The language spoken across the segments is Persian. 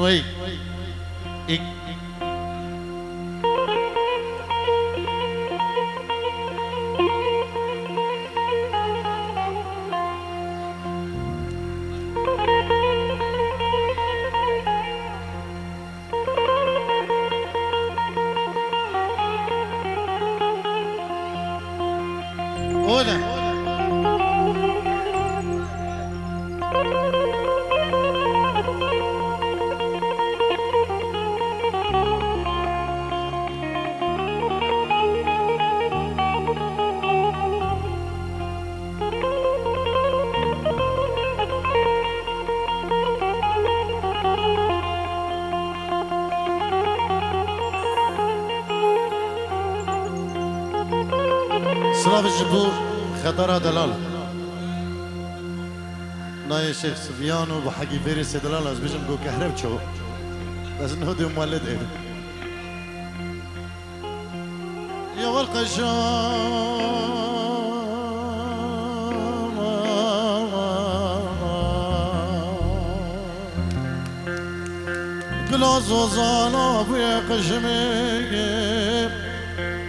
وي إك هنا سلاف الجبو خطرها دلال ناي شيخ سفيان وبحكي فيرس دلال از بيجم جو كهرب شو بس انه دي مولد ايه يا والقشام قلاز وزانا بيا قشمي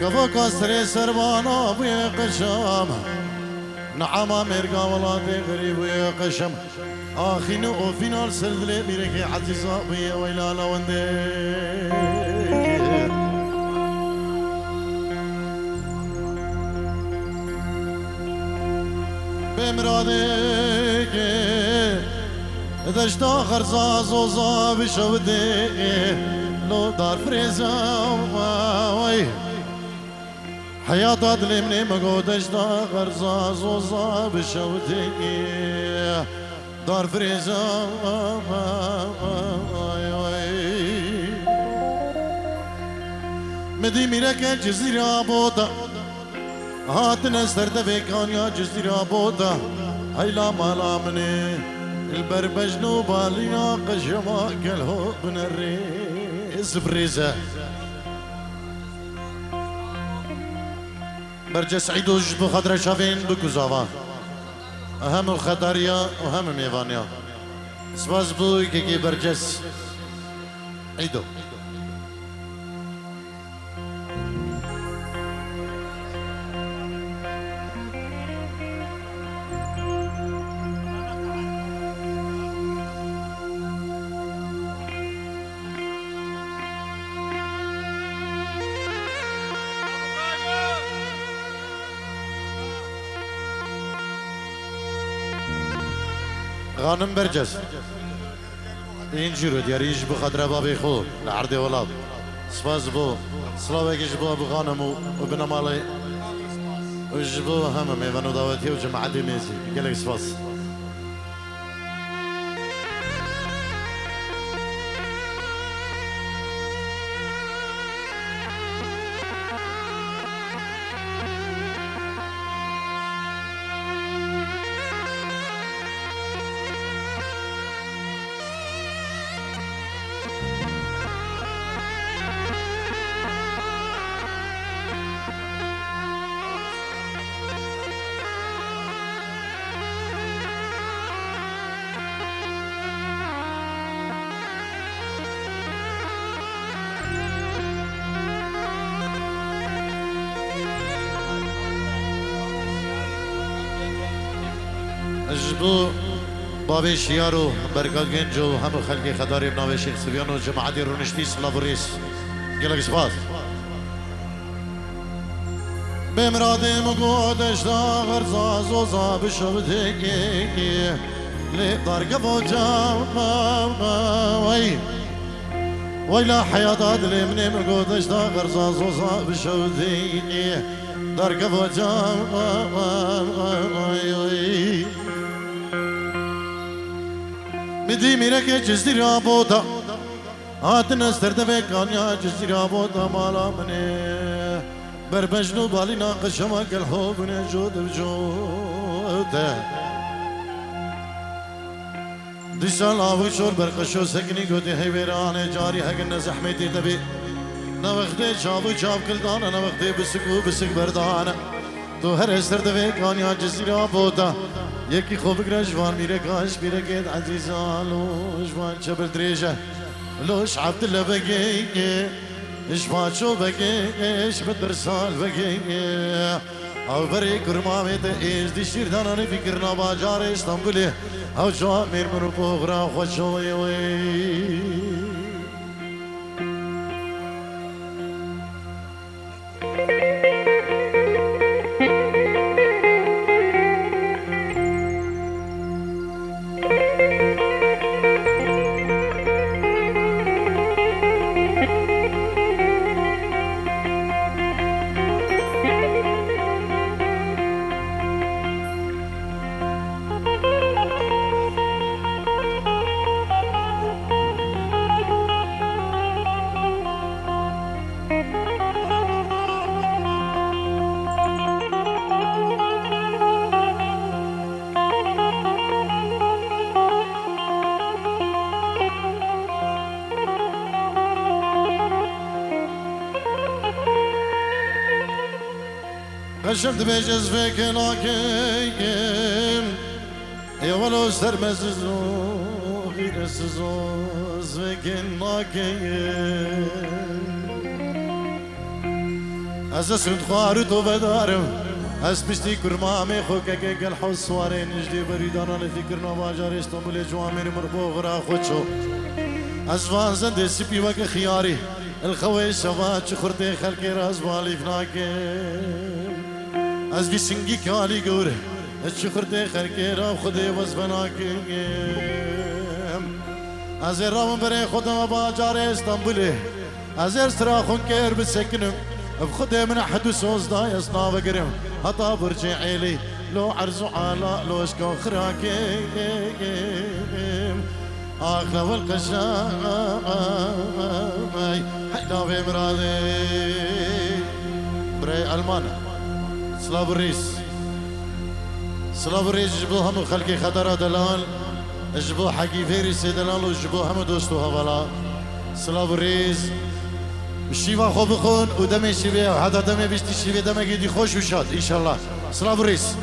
كفو كسر سربانا بيا قشام نعما مرقا ولادي غريب بيا قشم آخين وفينال سلدلي بيركي عزيزا بيا ويلالا وندي بمرادك دشتا خرزا زوزا بشودي لو دار فريزا وي حياة دلي مني مقودش دا غرزا زوزا بشوتي دار فريزا مدي ميرك جزيرة بودا هات نستر دفكان يا جزيرة بودا هيلا مالا مني البربجنو بالينا قشما كلهو بنريز فريزا برجس عيدوش بخضر شافين بكوزاوا أهم الخطاريا وهم ميفانيا سواز بوي كي برجس عيدو غانم برجس اینجورو دیاریش بخاطر بابی خو لعرض ولاد سپاس بو سلاوکش بو ابو غانم و ابن مالي وجبو هم ميفانو دعوتي وجماعة ميزي قالك سپاس جبو بابي شيارو بركات جنجو هم خلقي خداري بناوي شيخ سفيانو جماعة رونشتي سلافوريس قالك سباس بمرادي مقودش دا غرزا زوزا بشوتيكي لي طارق فوجا وي ويلا حياة دلي مني مقودش دا غرزا زوزا بشوتيكي دارق فوجا وي مدي ميرك جزيرة بودا هات نستر دفكان يا جزيرة بودا مالا مني بربجنو بالينا قشما كالحب نجود بجوده ديشان لاوي شور برقشو سكني قدي هيبران جاري حق زحمتي تبي نوختي شابو شاب كلدانا نوختي بسكو بسك بردانا تو هر استر دفكان يا جزيرة بودا يكي خوب جوان میره کاش میره که عزیزانو جوان چبر دریجه لوش عبد الله بقي اش باشو بقي اش بدرسال بقي او بري كرمامت ايش دي شيردان انا فكرنا باجار اسطنبول او جامير من بوغرا خوشوي وي شفت بجز فيك لاكيم يا ولو سرمززو غير سزوز فيك لاكيم از سند خارتو بدارم از پشتی کرمامي خوكك الحس وارين جدي بريدانا لفكرنا باجار اسطنبول جوامير مربوغ را خوشو از وانزن سبي وك خياري الخوي شفات خرتي خلقي راز بالي فناكيم از بی سنگی کالی گوره از شکرده خرکی را خودی وزبناکیم از رام بره خودم باجار استانبولی از سرا خون کر بسکنم بخودي من أحد وسوز داي أصنا بقرم هطا برجع عيلي لو عرزو عالا لو شكو خراكيم آخلا والقشاي حيلا بمرادي بري ألمانا سلاف الرئيس جبو هم خلقي خطرة دلال جبو حقي فيرسي دلال وجبو هم دوستو هوالا سلاف الرئيس الشيفا خو بخون ودمي شيفا وحدا دمي بيشتي شيفا دمي جدي خوش وشاد إن شاء الله سلاف الرئيس